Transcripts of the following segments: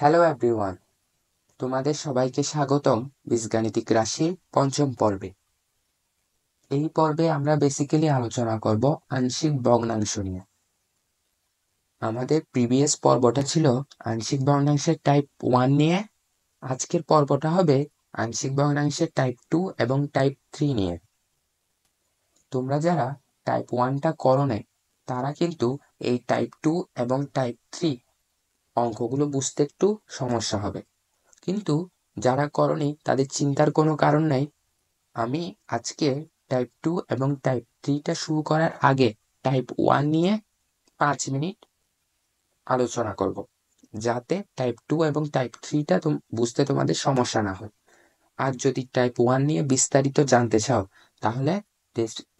Hello everyone, তোমাদের সবাইকে স্বাগতম বীজগাণিতিক রাশির পঞ্চম পর্বে। এই পর্বে আমরা বেসিক্যালি আলোচনা করব আংশিক ভগ্নাংশ নিয়ে। আমাদের প্রিভিয়াস পর্বটা ছিল আংশিক ভগ্নাংশের টাইপ 1 নিয়ে। আজকের পর্বটা হবে আংশিক ভগ্নাংশের টাইপ 2 এবং টাইপ 3 নিয়ে। তোমরা যারা টাইপ 1টা করো নাই তারা কিন্তু এই টাইপ 2 এবং টাইপ 3 অঙ্কগুলো বুঝতে একটু সমস্যা হবে, কিন্তু যারা করনি তাদের চিন্তার কোনো কারণ নাই। আমি আজকে টাইপ 2 এবং টাইপ 3টা শুরু করার আগে টাইপ 1 নিয়ে 5 মিনিট আলোচনা করব, যাতে টাইপ 2 এবং টাইপ 3টা বুঝতে তোমাদের সমস্যা না হয়। আর যদি টাইপ 1 নিয়ে বিস্তারিত জানতে চাও তাহলে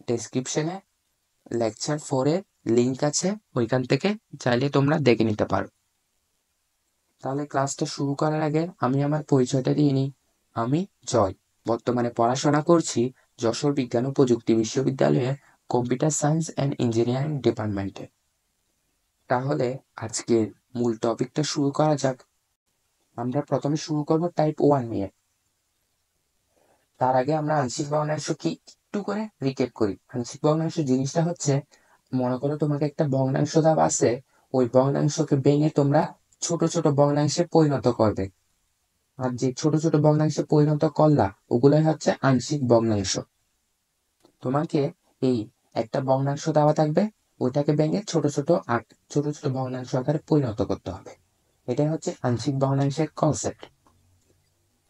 ডেসক্রিপশনে লেকচার 4 এর লিঙ্ক আছে, ওইখান থেকে চাইলে তোমরা দেখে নিতে পারো। তাহলে ক্লাসটা শুরু করার আগে আমি আমার পরিচয়টা দিয়ে নিই। আমি জয়, বর্তমানে পড়াশোনা করছি যশোর বিজ্ঞান ও প্রযুক্তি বিশ্ববিদ্যালয়ের কম্পিউটার সায়েন্স অ্যান্ড ইঞ্জিনিয়ারিং ডিপার্টমেন্টে। তাহলে আজকের মূল টপিকটা শুরু করা যাক। আমরা প্রথমে শুরু করব টাইপ 1 নিয়ে। তার আগে আমরা আংশিক ভগ্নাংশ কি একটু করে রিক্যাপ করি। আংশিক ভগ্নাংশ জিনিসটা হচ্ছে, মনে করো তোমাকে একটা ভগ্নাংশ দেওয়া আছে, ওই ভগ্নাংশকে ভেঙে তোমরা ছোট ছোট ভগ্নাংশে পরিণত করবে। আর যে ছোট ছোট ভগ্নাংশে পরিণত করলা ওগুলাই হচ্ছে আংশিক ভগ্নাংশ। তোমাকে এই একটা ভগ্নাংশ দেওয়া থাকবে, ওইটাকে ভেঙে ছোট ছোট ভগ্নাংশ আকারে পরিণত করতে হবে। এটাই হচ্ছে আংশিক ভগ্নাংশের কনসেপ্ট।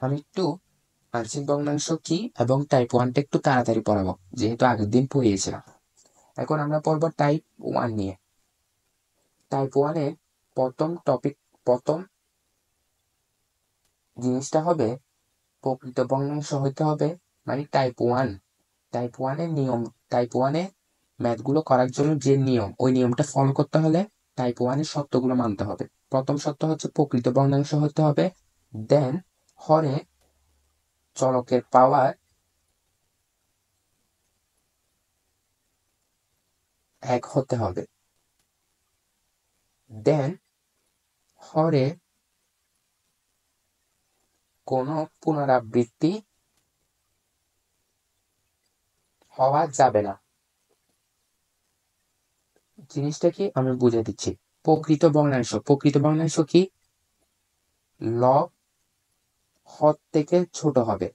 আমি একটু আংশিক ভগ্নাংশ কি এবং টাইপ 1টা একটু তাড়াতাড়ি পড়াবো, যেহেতু আগের দিন পড়িয়েছিলাম। এখন আমরা পড়বো টাইপ 1 নিয়ে। টাইপ 1 এর প্রথম জিনিসটা হবে প্রকৃত ভগ্নাংশ হইতে হবে, মানে টাইপ 1। টাইপ 1 এর নিয়ম, টাইপ 1 এ ম্যাথগুলো করার জন্য যে নিয়ম, ওই নিয়মটা ফলো করতে হলে টাইপ 1 এর শর্তগুলো মানতে হবে। প্রথম শর্ত হচ্ছে প্রকৃত ভগ্নাংশ হতে হবে, দেন হরে চলকের পাওয়ার 1 হতে হবে, দেন হরে কোনো পুনরাবৃত্তি হওয়া যাবে না। জিনিসটা কি আমি বুঝে দিচ্ছি। প্রকৃত ভগ্নাংশ কি, লব হর থেকে ছোট হবে।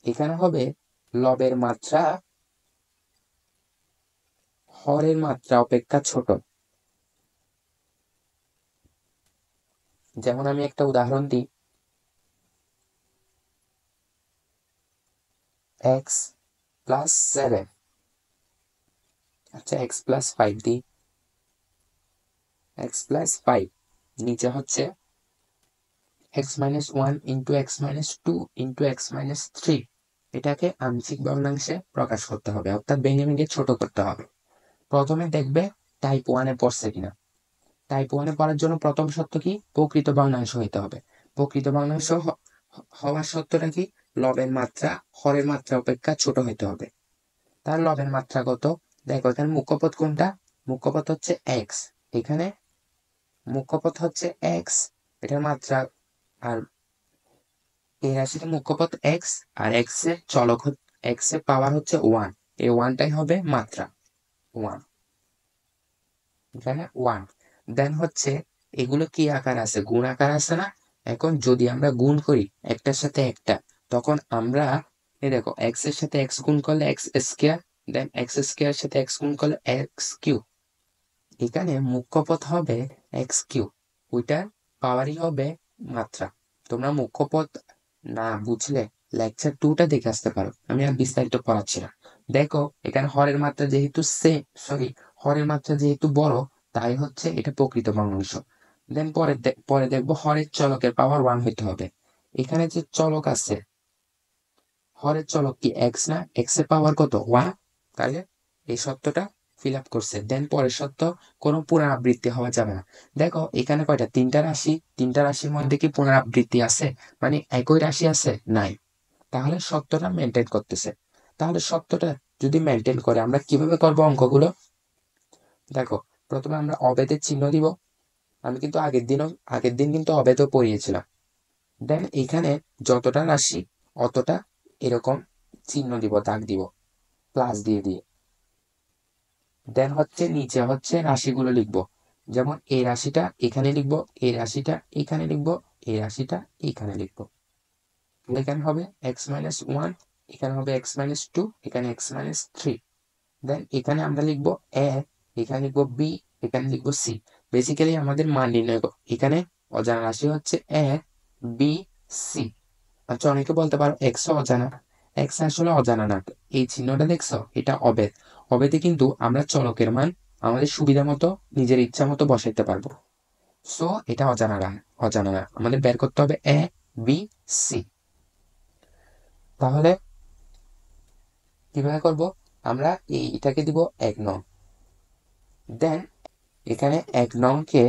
এখানে হবে লবের মাত্রা হরের মাত্রা অপেক্ষা ছোট। যেমন আমি একটা উদাহরণ দিই, x প্লাস 7, আচ্ছা x প্লাস 5 দিই, x প্লাস 5 নিচে হচ্ছে x minus 1 into x minus 2 into x minus 3। এটাকে আংশিক ভগ্নাংশে প্রকাশ করতে হবে, অর্থাৎ ভেঙে ভেঙে ছোট করতে হবে। প্রথমে দেখবে টাইপ 1 এ পড়ছে কিনা। টাইপ 1 এ পড়ার জন্য প্রথম শর্ত কি, প্রকৃত ভগ্নাংশ হইতে হবে। প্রকৃত ভগ্নাংশ হওয়ার শর্তটা কি, লবের মাত্রা হরের মাত্রা অপেক্ষা ছোট হইতে হবে। তার লবের মাত্রা কত, দেখো এখানে মুখ্যপদ কোনটা, মুখ্যপদ হচ্ছে x। এখানে মুখ্যপদ হচ্ছে x, এটার মাত্রা, আর এই রাশিতে মুখ্যপদ x, আর x এর চলক x এর পাওয়ার হচ্ছে 1। এই 1টাই হবে মাত্রা 1, এখানে 1। দেন হচ্ছে এগুলো কি আকার আছে, গুণ আকার আছে না। এখন যদি আমরা গুণ করি একটার সাথে একটা, তখন আমরা এই দেখো x এর সাথে x গুণ করলে x স্কয়ার, দেন x স্কয়ার সাথে x গুণ করলে x কিউব। এখানে মুখ্যপদ হবে x কিউব, ওইটার পাওয়ারই হবে মাত্রা। তোমরা মুখ্যপদ না বুঝলে লেকচার 2টা দেখে আসতে পারো, আমি আর বিস্তারিত পড়াচ্ছি না। দেখো এখানে হরের মাত্রা যেহেতু বড়, তাই হচ্ছে এটা প্রকৃত ভগ্নাংশ। দেন পরে দেখবো হরের চলকের পাওয়ার 1 হইতে হবে। এখানে যে চলক আছে, হরের চলক কি এক্স না, এক্স এর পাওয়ার কত 1, তাহলে এই সত্যটা ফিল আপ করছে। দেন পরের সত্য, কোনো পুনরাবৃত্তি হওয়া যাবে না। দেখো এখানে কয়টা, তিনটা রাশি, তিনটা রাশির মধ্যে কি পুনরাবৃত্তি আছে, মানে একই রাশি আছে, নাই। তাহলে সত্যটা মেনটেন করতেছে। তাহলে সত্যটা যদি মেনটেন করে আমরা কিভাবে করবো অঙ্কগুলো, দেখো প্রথমে আমরা অবেদের চিহ্ন দিব, আমি কিন্তু আগের দিন কিন্তু অবেদও পড়িয়েছিলাম। দেন এখানে যতটা রাশি অতটা এরকম চিহ্ন দিব, দাগ দিব, প্লাস দিয়ে দিয়ে। দেন হচ্ছে নিচে হচ্ছে রাশিগুলো লিখবো, যেমন এই রাশিটা এখানে লিখবো, এই রাশিটা এখানে লিখবো, এই রাশিটা এখানে লিখবো। এখানে হবে x-1, এখানে হবে x-2, এখানে x-3। দেন এখানে আমরা লিখবো a, এখানে লিখবো b, এখানে লিখবো c। বেসিক্যালি আমাদের মান নির্ণয় এখানে অজানা রাশি হচ্ছে a, b, c। আচ্ছা, অনেকে বলতে পারো এক্স অজানা। এক্স আসলে অজানা না, এই চিহ্নটা দেখছো, এটা অবেদ। অবেদে কিন্তু আমরা চলকের মান আমাদের সুবিধা মতো নিজের ইচ্ছা মতো বসাইতে পারবো। সো এটা অজানা না, আমাদের বের করতে হবে এ, বি, সি। তাহলে কিভাবে করব? আমরা এটাকে দিব 1 নং। দেন এখানে 1 নংকে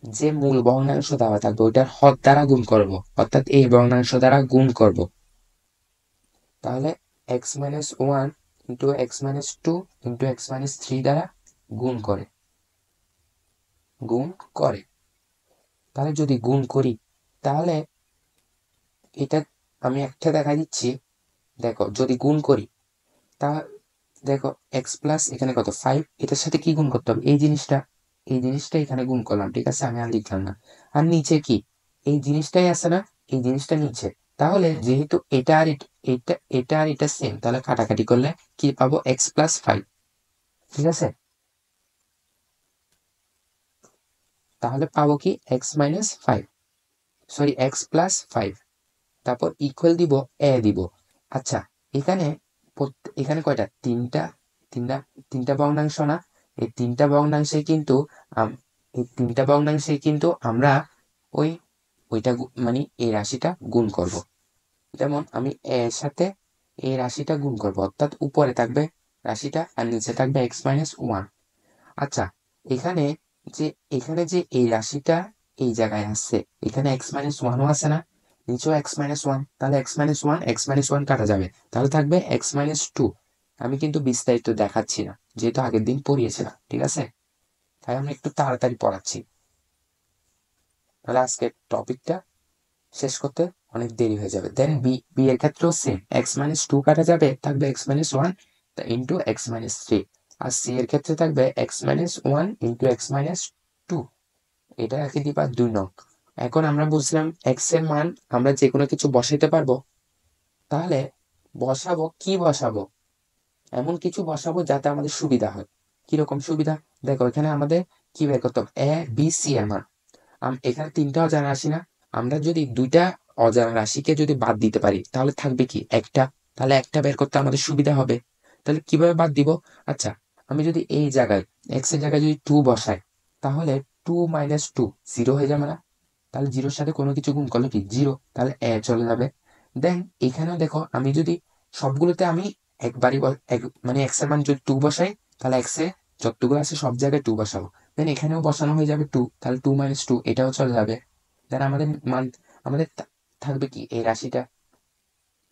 যে মূল ভগ্নাংশ দেওয়া থাকবে ওইটার হর দ্বারা গুণ করব, অর্থাৎ এই ভগ্নাংশ দ্বারা গুণ করব। তাহলে x-1 into x-2 into x-3 দ্বারা গুণ করে। তাহলে যদি গুণ করি, তাহলে এটা আমি একটা দেখা দিচ্ছি। দেখো যদি গুণ করি, তা দেখো x প্লাস এখানে কত 5, এটার সাথে কি গুণ করতে হবে? এই জিনিসটা এখানে গুণ করলাম, ঠিক আছে, আমি আর লিখলাম না। আর নিচে কি এই জিনিসটাই আছে না, এই জিনিসটা নিচে। তাহলে যেহেতু এটা আর এটা সেম, তাহলে কাটাকাটি করলে কি পাবো? x+5, ঠিক আছে। তাহলে পাবো কি? x-5, sorry x+5। তারপর ইকুয়াল দিব, এ দিব। আচ্ছা, এখানে এখানে কয়টা? তিনটা তিনটা ভগ্নাংশ না? এই তিনটা ভগ্নাংশে কিন্তু আমরা ওই ওইটা মানে এই রাশিটা গুণ করব। যেমন আমি এর সাথে এই রাশিটা গুণ করব, অর্থাৎ উপরে থাকবে রাশিটা আর নিচে থাকবে x-1। আচ্ছা, এখানে এখানে যে এই রাশিটা এই জায়গায় আসছে, এখানে x-1ও আছে না, নিচেও x-1, তাহলে x-1 কাটা যাবে, তাহলে থাকবে x-2। আমি কিন্তু বিস্তারিত দেখাচ্ছি না, যেহেতু আগের দিন পড়িয়েছিলাম, ঠিক আছে, তাই আমি একটু তাড়াতাড়ি পড়াচ্ছি, তাহলে আজকে টপিকটা শেষ করতে অনেক দেরি হয়ে যাবে। দেন বি এর ক্ষেত্রেও সেম, x-2 কাটা যাবে, থাকবে x-1 ইন্টু x-3। আর সি এর ক্ষেত্রে থাকবে x-1 ইন্টু x-2। এটা রেখে দিবা 2 নং। এখন আমরা বুঝলাম এক্স এর মান আমরা যে কোনো কিছু বসাইতে পারবো। তাহলে বসাবো এমন কিছু বসাবো যাতে আমাদের সুবিধা হয়। কিরকম সুবিধা? দেখো, এখানে আমাদের কি বের করতে হবে? এ, বি, সি এর মান। এখানে তিনটা অজানা রাশি না? আমরা যদি দুইটা অজানা রাশিকে যদি বাদ দিতে পারি, তাহলে থাকবে কি? একটা। তাহলে একটা বের করতে আমাদের সুবিধা হবে। তাহলে কিভাবে বাদ দিব? আচ্ছা, আমি যদি এই জায়গায় এক্স এর জায়গায় যদি 2 বসাই, তাহলে 2 - 2 0 হয়ে যাবে না? তাহলে জিরোর সাথে কোনো কিছু গুণ করলে কি? 0, তাহলে এ চলে যাবে। দেন এখানেও দেখো, আমি যদি সবগুলোতে আমি একবারই মানে এক্স এর মান যদি 2 বসাই, তাহলে এক্স এ যতগুলো আছে সব জায়গায় 2 বসাবো। দেন এখানেও বসানো হয়ে যাবে 2, তাহলে 2 - 2 এটাও চলে যাবে। দেন আমাদের থাকবে কি? এই রাশিটা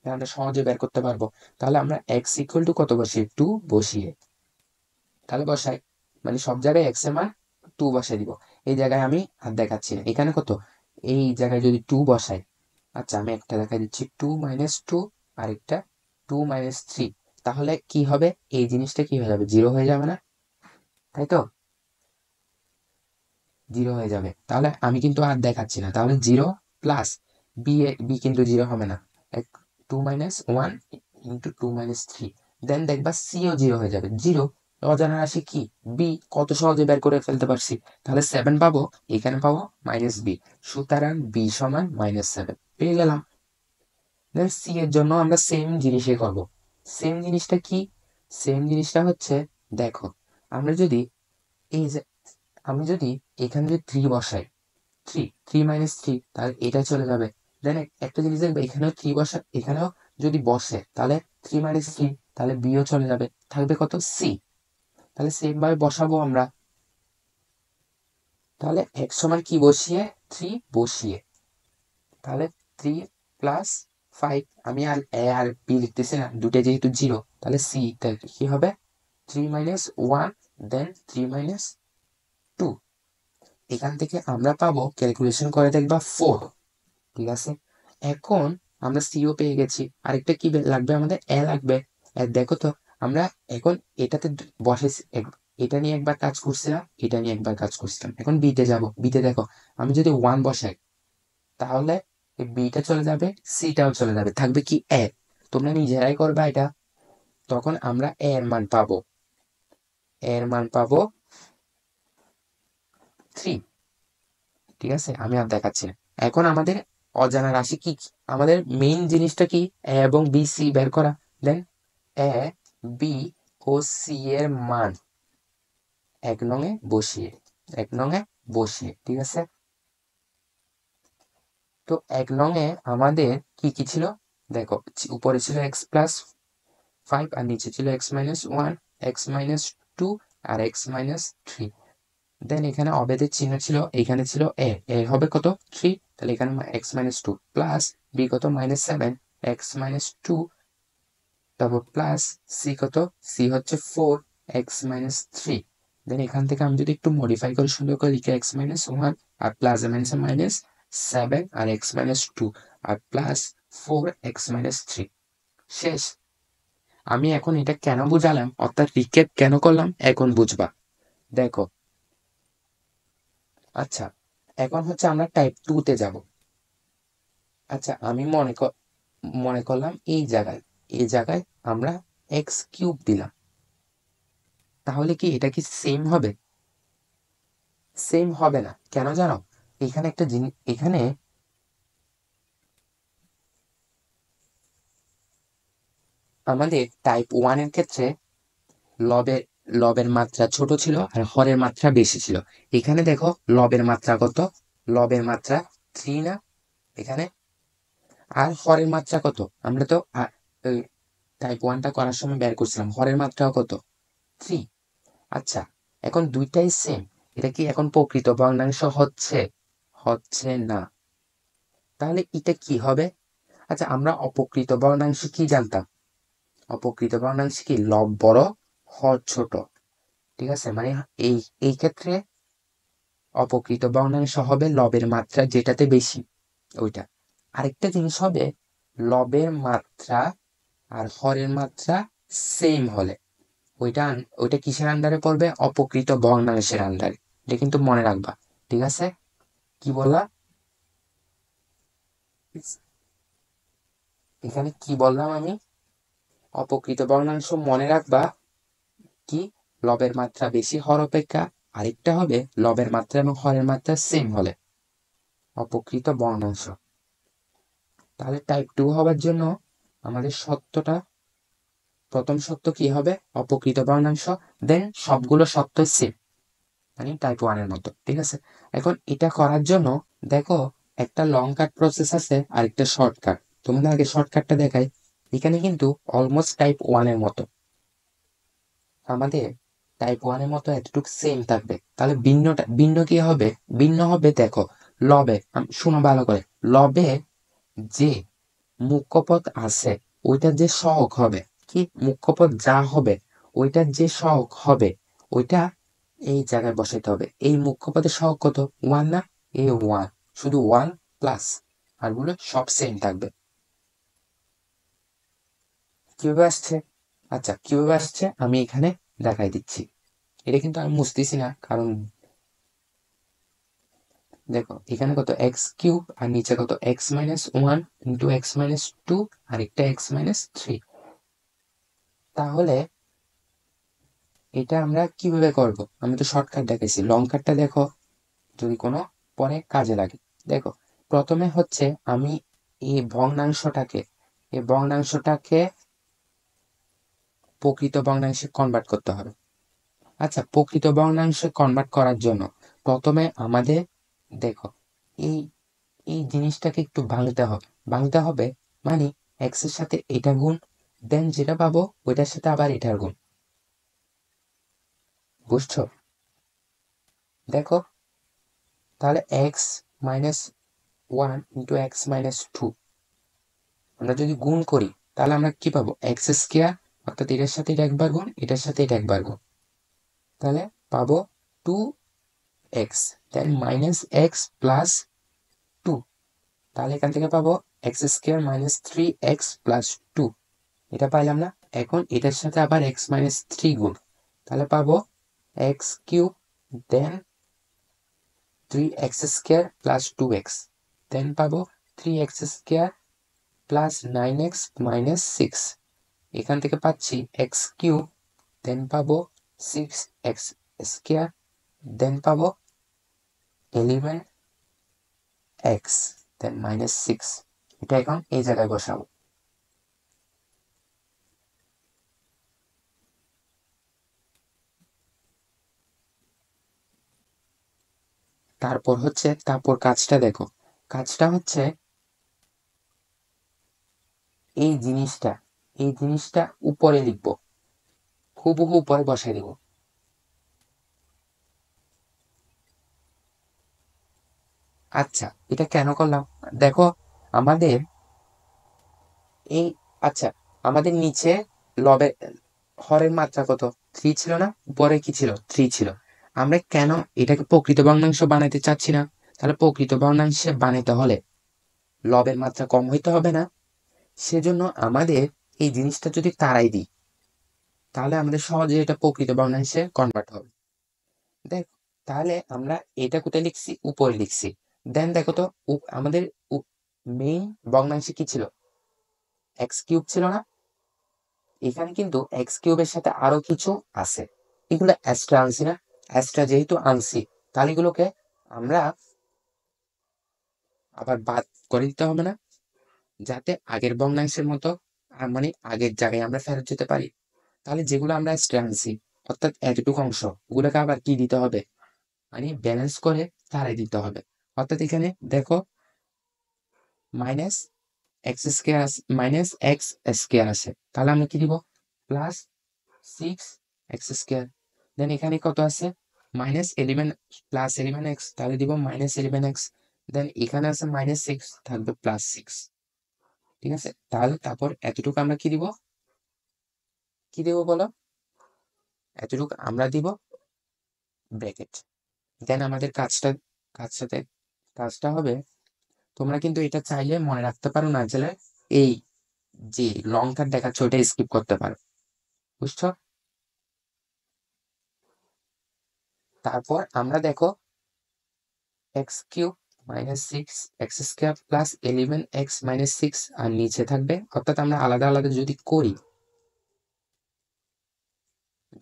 আমরা সহজে বের করতে পারবো। তাহলে আমরা এক্স ইকুয়াল টু কত বসিয়ে? 2 বসিয়ে, তাহলে বসাই, মানে সব জায়গায় এক্স এর মান 2 বসাই দিব। এই জায়গায় আমি আর দেখাচ্ছি না। এখানে কত? এই জায়গায় যদি 2 বসাই, আচ্ছা আমি একটা দেখা দিচ্ছি, 2 - 2, আরেকটা 2 - 3। তাহলে কি হবে? এই জিনিসটা কি হয়ে যাবে? 0 হয়ে যাবে না? তাই তো, 0 হয়ে যাবে। তাহলে আমি কিন্তু আর দেখাচ্ছি না। তাহলে 0 প্লাস বি কিন্তু 0 হবে না। 2 - 1 ইন্টু 2 - 3। দেন দেখবা সিও 0 হয়ে যাবে। 0 অজানা রাশি কি? বি। কত সহজে বের করে ফেলতে পারছি। তাহলে 7 পাবো, এখানে পাবো -বি। সুতরাং বি সমান -7 পেয়ে গেলাম। দেন সি এর জন্য আমরা সেম জিনিসই করব। সেম জিনিসটা কি? সেম জিনিসটা হচ্ছে, দেখো, আমরা যদি এই যে আমি যদি এখানে যদি 3 বসাই, 3 তাহলে এটা চলে যাবে। দেন একটা জিনিস দেখবে, এখানেও যদি বসে, তাহলে 3 - 3, তাহলে বিও চলে যাবে, থাকবে কত? সি। তাহলে সেম ভাবে বসাবো আমরা। তাহলে এক সমান কি বসিয়ে? 3 বসিয়ে, তাহলে 3 + 5। আমি আর এ আর বি লিখতেছি না, দুটো যেহেতু 0, তাহলে সি কি হবে? 3 - 1, দেন 3 - 2। এখান থেকে আমরা পাবো ক্যালকুলেশন করে দেখবা 4। ঠিক আছে, এখন আমরা সিও পেয়ে গেছি, আরেকটা কি লাগবে আমাদের, এ লাগবে। দেখো তো আমরা এখন এটাতে বসেছি, এটা নিয়ে একবার কাজ করছিলাম, এটা নিয়ে একবার কাজ করছিলাম, এখন বিতে যাব। বিতে দেখো আমি যদি 1 বসাই তাহলে বিটা চলে যাবে, সিটাও চলে যাবে, থাকবে কি এ। তোমরা নিজেরাই করবা এটা, তখন আমরা এর মান পাবো, এর মান পাবো 3। ঠিক আছে, আমি আর দেখাচ্ছি না। এখন আমাদের অজানা রাশি কি কি? আমাদের মেইন জিনিসটা কি, এ এবং বি সি বের করা। দেন এ বি ও সি এর মান 1 নং এ বসিয়ে, 1 নং এ বসিয়ে, ঠিক আছে। তো 1 নং এ আমাদের কি কি ছিল দেখো, উপরে ছিল x+5 আর নিচে ছিল x-1, x-2 আর x-3। দেন এখানে অবেদের চিহ্ন ছিল, এখানে ছিল এ, এ হবে কত 3, তাহলে এখানে x-2 প্লাস বি কত -7, x-2 তারপর প্লাস সি কত, সি হচ্ছে 4, x-3। দেন এখান থেকে আমি যদি একটু মডিফাই করে সুন্দর করে লিখি x-1 আর প্লাস -7 আর x-2 আর প্লাস 4 x-3। শেষ। আমি এখন এটা কেন বুঝালাম অর্থাৎ রিক্যাপ কেন করলাম এখন বুঝবা। দেখো, আচ্ছা এখন হচ্ছে আমরা টাইপ 2 তে যাব। আচ্ছা আমি মনে করলাম এই জায়গায় আমরা x³ দিলাম, তাহলে কি এটা কি সেম হবে? সেম হবে না, কেন জানো? এখানে একটা জিনিস, এখানে আমাদের টাইপ 1 এর ক্ষেত্রে লবের লবের মাত্রা ছোট ছিল আর হরের মাত্রা বেশি ছিল। এখানে দেখো লবের মাত্রা কত, লবের মাত্রা 3 না এখানে, আর হরের মাত্রা কত, আমরা তো টাইপ 1টা করার সময় বের করছিলাম, হরের মাত্রা কত 3। আচ্ছা এখন দুইটাই সেম, এটা কি এখন প্রকৃত ভগ্নাংশ হচ্ছে? হচ্ছে না, তাহলে এটা কি হবে? আচ্ছা আমরা অপকৃত ভগ্নাংশ কি জানতাম? অপকৃত ভগ্নাংশ কি লব বড় হর ছোট। ঠিক আছে, মানে এই এই ক্ষেত্রে অপকৃত ভগ্নাংশ হবে লবের মাত্রা যেটাতে বেশি ওইটা। আরেকটা জিনিস হবে লবের মাত্রা আর হরের মাত্রা সেম হলে ওইটা ওইটা কিসের আন্ডারে পড়বে? অপকৃত ভগ্নাংশের আন্ডারে। এটা কিন্তু মনে রাখবা, ঠিক আছে? কি বললা? এখানে কি বললাম আমি? অপকৃত ভগ্নাংশ মনে রাখবা কি, লবের মাত্রা বেশি হর অপেক্ষা, আরেকটা হবে লবের মাত্রা এবং হরের মাত্রা সেম হলে অপকৃত ভগ্নাংশ। তাহলে টাইপ 2 হবার জন্য আমাদের সত্যটা, প্রথম সত্য কি হবে? অপকৃত ভগ্নাংশ। দেন সবগুলো সত্য সেম, মানে টাইপ 1 এর মতো, ঠিক আছে। এখন এটা করার জন্য দেখো একটা লং কাট প্রসেস আছে আর একটা শর্টকাট। তোমাদের আগে শর্টকাটটা দেখাই। এখানে কিন্তু অলমোস্ট টাইপ 1 এর মতো, আমাদের টাইপ 1 এর মতো এতটুকু সেম থাকবে। তাহলে ভিন্ন কি হবে? ভিন্ন হবে দেখো, লবে শুনো ভালো করে, লবে যে মুখ্যপদ আছে ওইটার যে সহগ হবে, কি মুখ্যপদ যা হবে ওইটার যে সহগ হবে ওইটা এই জায়গায় বসাইতে হবে। এই মুখ্যপদের সহগ কত? 1 না? এ 1, শুধু 1 প্লাস আর গুলো সব সেম থাকবে। কিভাবে আসছে? আচ্ছা কিভাবে আসছে আমি এখানে দেখাই দিচ্ছি। এটা কিন্তু আমি মুছতেছি না, কারণ দেখো এখানে কত x³ আর নিচে কত x-1 ইন্টু x-2 আর একটা x-3। তাহলে এটা আমরা কিভাবে করব? আমি তো শর্টকাট দেখাইছি, লং কাটটা দেখো যদি কোনো পরে কাজে লাগে। দেখো প্রথমে হচ্ছে আমি এই ভগ্নাংশটাকে প্রকৃত ভগ্নাংশে কনভার্ট করতে হবে। আচ্ছা প্রকৃত ভগ্নাংশে কনভার্ট করার জন্য প্রথমে আমাদের দেখো এই এই জিনিসটাকে একটু ভাঙতে হবে মানে এক্স এর সাথে এটা গুণ, দেন যেটা পাবো ওইটার সাথে আবার এটার গুণ। বুঝছো? দেখো তাহলে x-1 ইন্টু x-2 আমরা যদি গুণ করি তাহলে আমরা কি পাবো? x², অর্থাৎ এটার সাথে এটা একবার গুণ, এটার সাথে এটা একবার গুণ, তাহলে পাবো 2 x then minus x plus two, তাহলে এখান থেকে পাবো x square minus three x plus two, এটা পাইলাম না। এখন এটার সাথে আবার এক্স মাইনাস থ্রি গুণ, তাহলে পাবো x cube then three x square plus two x, then পাবো three x square plus nine x minus six, এখান থেকে পাচ্ছি এক্স কিউব দেন পাবো সিক্স এক্স স্কোয়ার দেন পাবো eleven x then minus six, এটা এখন এই জায়গায় বসাবো। তারপর কাজটা দেখো, কাজটা হচ্ছে এই জিনিসটা উপরে লিখবো, হুবহু উপরে বসাই দিব। আচ্ছা এটা কেন করলাম দেখো, আমাদের এই আচ্ছা আমাদের নিচে লবের হরের মাত্রা কত, থ্রি ছিল না, উপরে কি ছিল, থ্রি ছিল। আমরা কেন এটাকে প্রকৃত ভগ্নাংশ বানাইতে চাচ্ছি না? তাহলে প্রকৃত ভগ্নাংশে বানাইতে হলে লবের মাত্রা কম হইতে হবে না? সেজন্য আমাদের এই জিনিসটা যদি তাড়াই দিই তাহলে আমাদের সহজে এটা প্রকৃত ভগ্নাংশে কনভার্ট হবে। দেখ, তাহলে আমরা এটা কোথায় লিখছি, উপরে লিখছি। দেন দেখো তো আমাদের মেইন ভগ্নাংশে কি ছিল, এক্স কিউব ছিল না? এখানে কিন্তু এক্স কিউবের সাথে আরো কিছু আছে, এগুলো এক্সট্রা আনছি না? এক্সট্রা যেহেতু আনছি তাহলে এগুলোকে আমরা আবার বাদ করে দিতে হবে না, যাতে আগের ভগ্নাংশের মতো মানে আগের জায়গায় আমরা ফেরত যেতে পারি। তাহলে যেগুলো আমরা এক্সট্রা আনছি অর্থাৎ এতটুকু অংশ, ওগুলোকে আবার কি দিতে হবে, মানে ব্যালেন্স করে তারাই দিতে হবে। অর্থাৎ এখানে দেখো minus x square minus x square আছে, তাহলে আমরা কি দিব, প্লাস সিক্স এক্স স্কোয়ার। দেন এখানে কত আছে, minus eleven plus eleven x, তাহলে দিব মাইনাস ইলেভেন এক্স। দেন এখানে আছে মাইনাস সিক্স, থাকবে প্লাস সিক্স। ঠিক আছে, তাহলে তারপর এতটুকু আমরা কি দিব, কি দেব বলো, এতটুকু আমরা দিব ব্র্যাকেট। দেন আমাদের কাজটাতে কাজটা হবে, তোমরা কিন্তু এটা চাইলে মনে রাখতে পারো, না চাইলে এই যে লং কাট দেখাচ্ছে ওইটা স্কিপ করতে পারো, বুঝছো? তারপর আমরা দেখো x cube minus six x square plus eleven x minus six আর নিচে থাকবে, অর্থাৎ আমরা আলাদা আলাদা যদি করি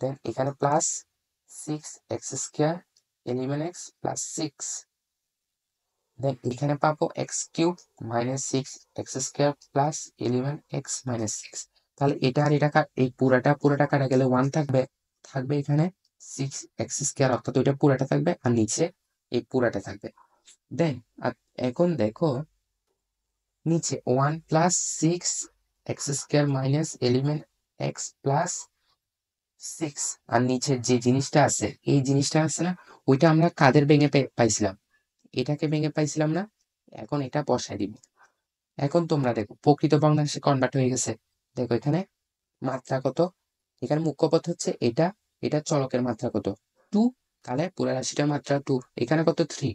দেন এখানে plus six x square eleven x plus six, then এখানে পাবো x cube minus six x square plus eleven x minus six. তাহলে এটা আর এটা এই পুরাটা কাটা গেলে ওয়ান থাকবে, থাকবে এখানে সিক্স এক্স স্কোয়ার, অর্থাৎ ওইটা পুরাটা থাকবে আর নিচে এই পুরাটা থাকবে। দেন আর এখন দেখো নিচে one plus six x square minus eleven x plus six, আর নিচে যে জিনিসটা আছে এই জিনিসটা আছে না, ওইটা আমরা কাদের ভেঙে পাইছিলাম, এটাকে ভেঙে পাইছিলাম না? এখন এটা বসাই দিব। এখন তোমরা দেখো প্রকৃত ভগ্নাংশে কনভার্ট হয়ে গেছে। দেখো এখানে মাত্রা কত, এখানে মুখ্য পদ হচ্ছে এটা, এটা চলকের মাত্রা কত, টু, তাহলে পুরো রাশিটার মাত্রা টু, এখানে কত থ্রি,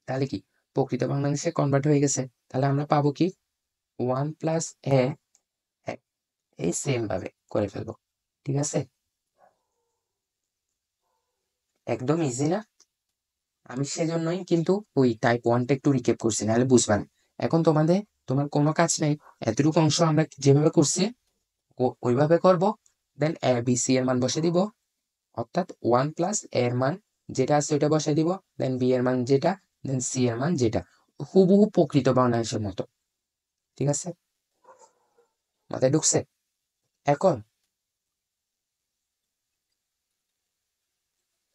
তাহলে কি প্রকৃত ভগ্নাংশে কনভার্ট হয়ে গেছে। তাহলে আমরা পাবো কি ওয়ান প্লাস এ, এই সেম ভাবে করে ফেলবো। ঠিক আছে, একদম ইজি না? আমি সেজন্যই কিন্তু ওই টাইপ ওয়ানটা একটু রিকেপ করছি, নাহলে বুঝবা না। এখন তোমার কোনো কাজ নেই, এতটুকু অংশ আমরা যেভাবে করছি ওইভাবে করব। দেন এ বি সি এর মান বসে দিব, অর্থাৎ ওয়ান প্লাস এর মান যেটা আছে ওইটা বসে দিব, দেন বি এর মান যেটা, দেন সি এর মান যেটা, হুবহু প্রকৃত ভগ্নাংশের মতো। ঠিক আছে, মাথায় ঢুকছে? এখন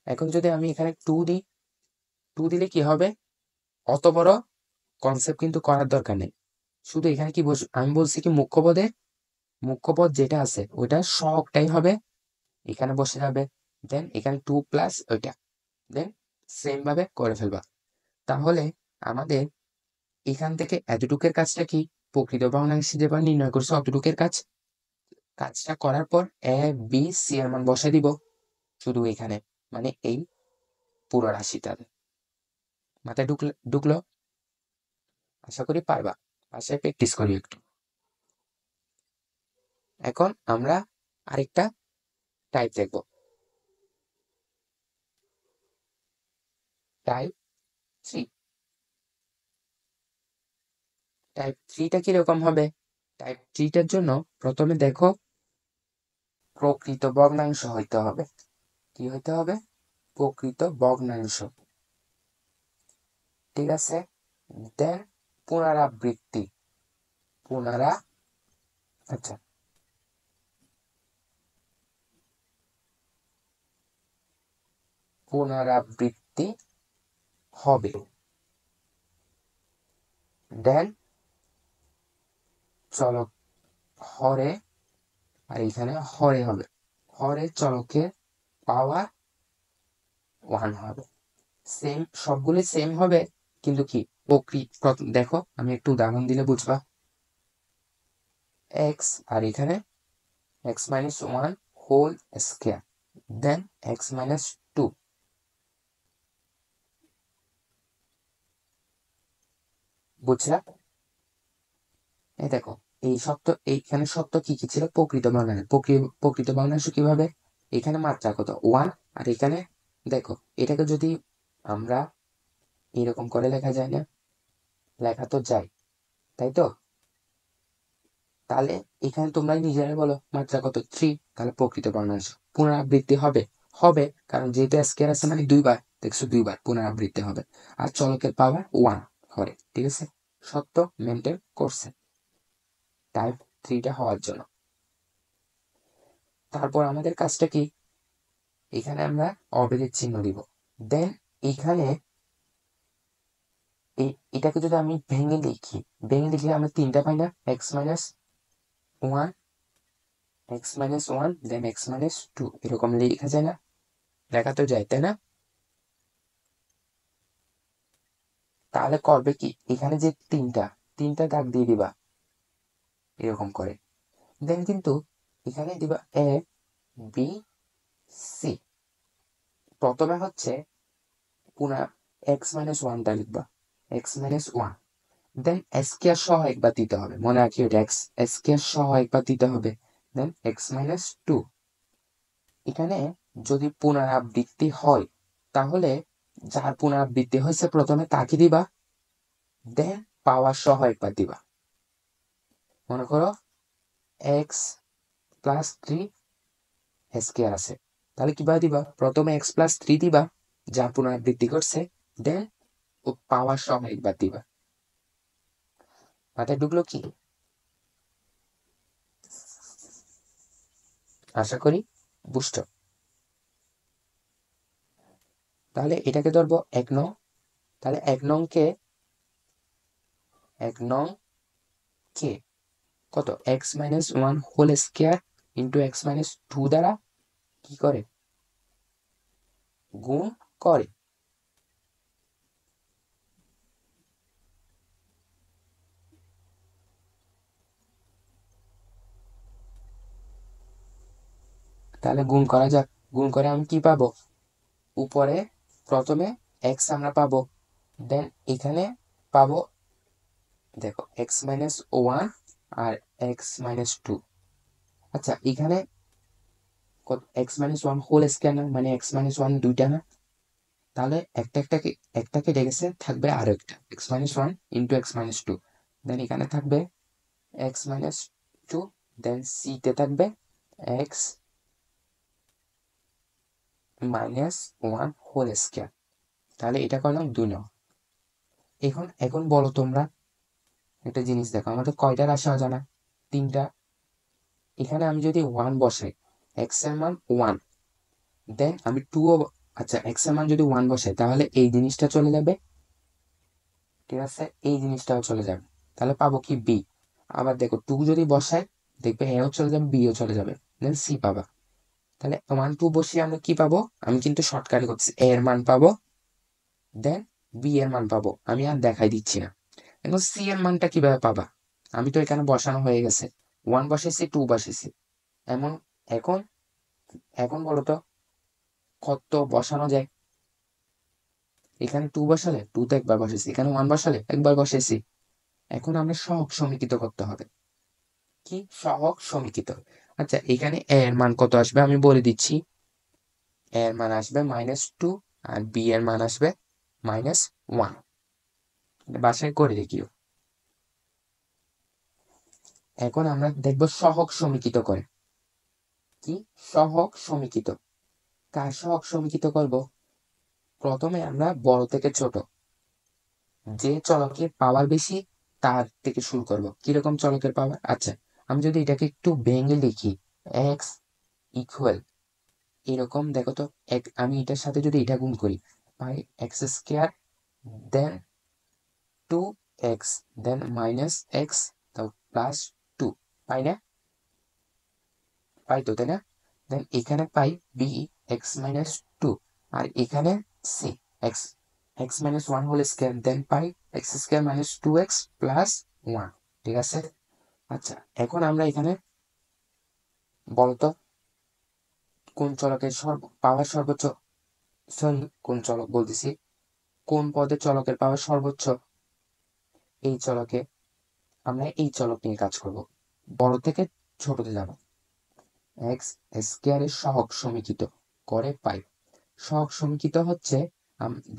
এখন যদি আমি এখানে টু দিই, টু দিলে কি হবে, অত বড় কনসেপ্ট কিন্তু করার দরকার নেই। শুধু এখানে কি আমি বলছি কি মুখ্য পদ যেটা আছে ওইটা সহগটাই হবে, এখানে বসে যাবে। দেন এখানে টু প্লাস ওইটা, দেন সেম ভাবে করে ফেলবা। তাহলে আমাদের এখান থেকে এতটুকের কাজটা কি, প্রকৃত ভগ্নাংশ যেবার নির্ণয় করছে অতটুকের কাজটা করার পর এ বি সি এর মান বসে দিব শুধু এখানে, মানে এই পুরো রাশিটা। মাথায় ঢুকলো? আশা করি পারবা, বাসায় প্র্যাকটিস করি একটু। এখন আমরা আরেকটা টাইপ দেখব, টাইপ 3। টাইপ 3টা কিরকম হবে? টাইপ 3টার জন্য প্রথমে দেখো প্রকৃত ভগ্নাংশ হইতে হবে। কি হইতে হবে? প্রকৃত ভগ্নাংশ। ঠিক আছে, দেন পুনরাবৃত্তি। আচ্ছা, পুনরাবৃত্তি হবে, দেন চলক হরে, আর এখানে হরে হবে, হরে চলকের পাওয়ার 1 হবে। সেম, সবগুলো সেম হবে, কিন্তু কি দেখো আমি একটু উদাহরণ দিলে বুঝবা। এক্স আর এখানে এক্স মাইনাস 1 হোল স্কয়ার, দেন এক্স মাইনাস 2। বুঝলা? এই দেখো, এই সত্য, এইখানে সত্য কি কি ছিল? প্রকৃত ভগ্নাংশ। প্রকৃত ভগ্নাংশ কিভাবে? এখানে মাত্রা কত? 1। আর এখানে দেখো, এটাকে যদি আমরা এরকম করে লেখা যায় না? লেখা তো যায়, তাই তো? তাহলে এখানে তোমরা নিজেরাই বলো মাত্রা কত? 3। তাহলে প্রকৃত ভগ্নাংশ। পুনরাবৃত্তি হবে, হবে, কারণ যেহেতু স্কয়ার আছে মানে দুইবার, দেখছো, দুইবার পুনরাবৃত্তি হবে। আর চলকের পাওয়ার 1 হবে। ঠিক আছে, সত্য মেনটেন করছে টাইপ 3টা হওয়ার জন্য। তারপর আমাদের কাজটা কি? এখানে আমরা অবেদের চিহ্ন দিব, দেন এখানে এটাকে যদি আমি ভেঙে লিখলে আমরা 3টা পাই না? এক্স মাইনাস 1, এক্স মাইনাস 1, দেন এক্স মাইনাস 2, এরকম লেখা যায় না? লেখা তো যায়, তাই না? তাহলে করবে কি, এখানে যে তিনটা দাগ দিয়ে দিবা এরকম করে, দেন কিন্তু এখানে দিবা এ বি সি। প্রথমে হচ্ছে পুনা এক্স মাইনাস 1টা লিখবা, এক্স মাইনাস 1, দেন স্কয়ার সহ একবার দিতে হবে, মনে রাখি এটা স্কয়ার সহ একবার দিতে হবে, দেন এক্স মাইনাস 2। এখানে যদি পুনরাবৃত্তি হয় তাহলে যার পুনরাবৃত্তি হয়েছে প্রথমে তাকে দিবা, দেন পাওয়ার সহ একবার দিবা। মনে করো এক্স প্লাস 3 স্কয়ার আছে, তাহলে কিভাবে দিবা? প্রথমে এক্স প্লাস 3 দিবা, যা পুনরাবৃত্তি করছে, দেন ও পাওয়ার সহ একবার দিবা। মাথায় ঢুকলো কি? আশা করি বুঝছো। তাহলে এটাকে ধরবো 1 নং। তাহলে 1 নং কে কত? X minus 1 whole square into x minus 2 দ্বারা কি করে? গুণ করে। তাহলে গুণ করা যাক। গুণ করে আমি কি পাবো? উপরে প্রথমে এক্স আমরা পাবো, দেন এখানে পাবো, দেখো, এক্স মাইনাস 1 আর এক্স মাইনাস 2। আচ্ছা, এখানে এক্স মাইনাস 1 হোল স্কয়ার না, মানে এক্স মাইনাস 1 দুইটা না? তাহলে একটা কেটে গেছে, থাকবে আরো একটা, x minus 1 into x minus 2, দেন এখানে থাকবে এক্স মাইনাস 2, দেন সিতে থাকবে এক্স মাইনাস 1 হোল স্কয়ার। তাহলে এটা করলাম 2 নং। এখন বলো তোমরা একটা জিনিস, দেখো আমাদের কয়টা রাশি অজানা? 3টা। এখানে আমি যদি 1 বসাই, এক্স এর মান 1, দেন আমি 2, আচ্ছা, এক্স এর মান যদি 1 বসাই তাহলে এই জিনিসটা চলে যাবে, ঠিক আছে, এই জিনিসটাও চলে যাবে, তাহলে পাবো কি? বি। আবার দেখো 2 যদি বসাই, দেখবে এও চলে যাবে, বিও চলে যাবে, দেন সি পাবা। তাহলে 1 2 বসিয়ে আমরা কি পাবো? আমি কিন্তু শর্টকাট করছি, এ এর মান পাবো, দেন বি এর মান পাবো, আমি আর দেখাই দিচ্ছি না। এখন সি এর মানটা কিভাবে পাবা? আমি তো এখানে বসানো হয়ে গেছে, 1 বসেছি, 2 বসেছি। এমন এখন এখন বলো তো কত বসানো যায়? এখানে 2 বসালে 2 তে একবার বসেছি, এখানে 1 বসালে একবার বসেছি। এখন আমরা সহগ সমীকৃত করতে হবে। কি সহগ সমীকৃত? আচ্ছা, এখানে a এর মান কত আসবে আমি বলে দিচ্ছি। a এর মান আসবে -2 আর b এর মান আসবে -1। বাসায় করে দেখিও। এখন আমরা দেখব সহগ সমীকৃত করে। কি সহগ সমীকৃত? কার সহগ সমীকৃত করব? প্রথমে আমরা বড় থেকে ছোট যে চলকের পাওয়ার বেশি তার থেকে শুরু করব। কিরকম চলকের পাওয়ার? আচ্ছা, আমি যদি এটাকে একটু ভেঙে লিখি, এক্স ইকুয়াল এরকম, দেখো তো, আমি এটার সাথে যদি এটা গুণ করি, পাই এক্স স্কোয়ার দেন 2x দেন -x তাও +2, পাই না? পাই তো, তাই না? দেন এখানে পাই বি এক্স -2 আর এখানে সি এক্স -1 হোল স্কয়ার দেন পাই x² -2x +1। ঠিক আছে? আচ্ছা, এখন আমরা এখানে বলতো কোন চলকের পাওয়ার সর্বোচ্চ, সরি কোন চলক বলতেছি, কোন পদে চলকের পাওয়ার সর্বোচ্চ? এই চলকে আমরা এই চলক নিয়ে কাজ করব। বড় থেকে ছোটতে যাব। এক্স স্কয়ারের সহগ সমীকৃত করে পাই। সহগ সমীকৃত হচ্ছে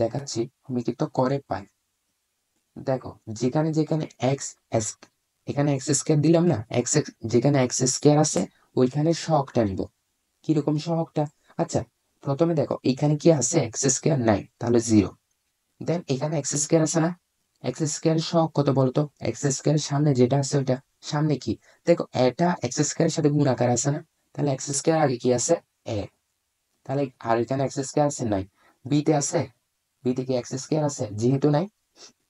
দেখাচ্ছি, সমীকৃত করে পাই। দেখো, যেখানে যেখানে এখানে এক্স স্কয়ার দিলাম না, যেখানে এক্স স্কয়ার আছে ওইখানে সহগটা নিব। কিরকম সহগটা? আচ্ছা, প্রথমে দেখো এখানে কি আছে, এক্স স্কয়ার নাই, তাহলে 0। দেন এখানে এক্স স্কয়ার আছে না, এক্স স্কয়ারের সহগ কত বলতো? এক্স স্কয়ারের সামনে যেটা আছে ওইটা সামনে কি, দেখো এটা এক্স স্কয়ারের সাথে গুণ আকার আছে না, তাহলে এক্স স্কয়ার আগে কি আছে? এ। তাহলে আর এখানে এক্স স্কয়ার আছে নাই, বিতে আছে, বিতে কি এক্স স্কয়ার আছে? যেহেতু নাই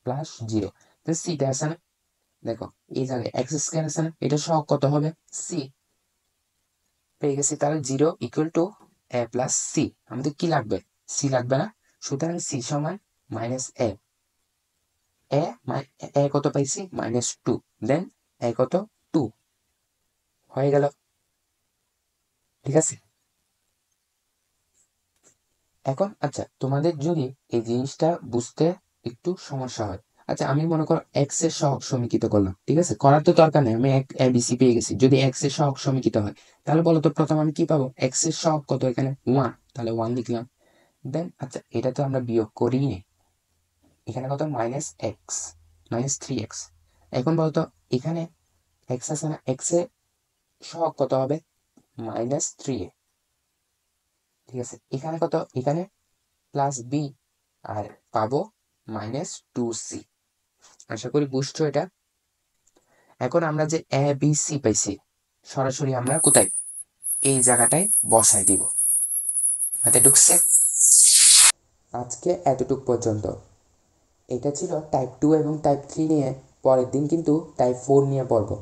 +0। তো সিতে আছে না, দেখো এই জায়গায় এক্স স্কয়ার আছে না, এটা সহগ কত হবে? সি। পেয়ে গেছি, তাহলে 0 equal to a plus c. আমাদের কি লাগবে? সি লাগবে না? সুতরাং সি সমান -a। এ কত পাইছি? -2 দেন এ কত? 2 হয়ে গেল। ঠিক আছে? এখন আচ্ছা, তোমাদের যদি এই জিনিসটা বুঝতে একটু সমস্যা হয়, আচ্ছা আমি মনে করো এক্স এর সহগ সমীকৃত করলাম, ঠিক আছে, করার তো দরকার নেই, আমি এবিসি পেয়ে গেছি। যদি এক্স এর সহগ সমীকৃত হয় তাহলে বলো তো প্রথম আমি কি পাবো? এক্স এর সহগ কত? এখানে 1, তাহলে 1 লিখলাম। দেন আচ্ছা, এটা তো আমরা বিয়োগ করি নি, এখানে কত? -x -3x। এখন বলতো এখানে এক্স আছে না, এক্স এর সহগ কত হবে? -3a। ঠিক আছে, এখানে কত? এখানে +b আর পাবো -2c। আশা করি বুঝছো এটা। এখন আমরা যে এ বি সি পাইছি, সরাসরি আমরা কোথায়? এই জায়গাটায় বসাই দিব। হাতে ঢুকছে? আজকে এতটুক পর্যন্ত। এটা ছিল টাইপ 2 এবং টাইপ 3 নিয়ে। পরের দিন কিন্তু টাইপ 4 নিয়ে পড়বো।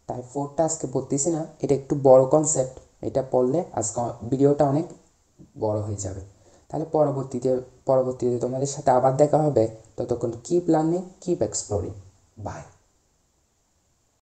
টাইপ 4টা আজকে পড়তেছি না, এটা একটু বড় কনসেপ্ট। এটা পড়লে আজকে ভিডিওটা অনেক বড় হয়ে যাবে। তাহলে পরবর্তীতে তোমাদের সাথে আবার দেখা হবে। ততক্ষণ keep learning, keep exploring. By.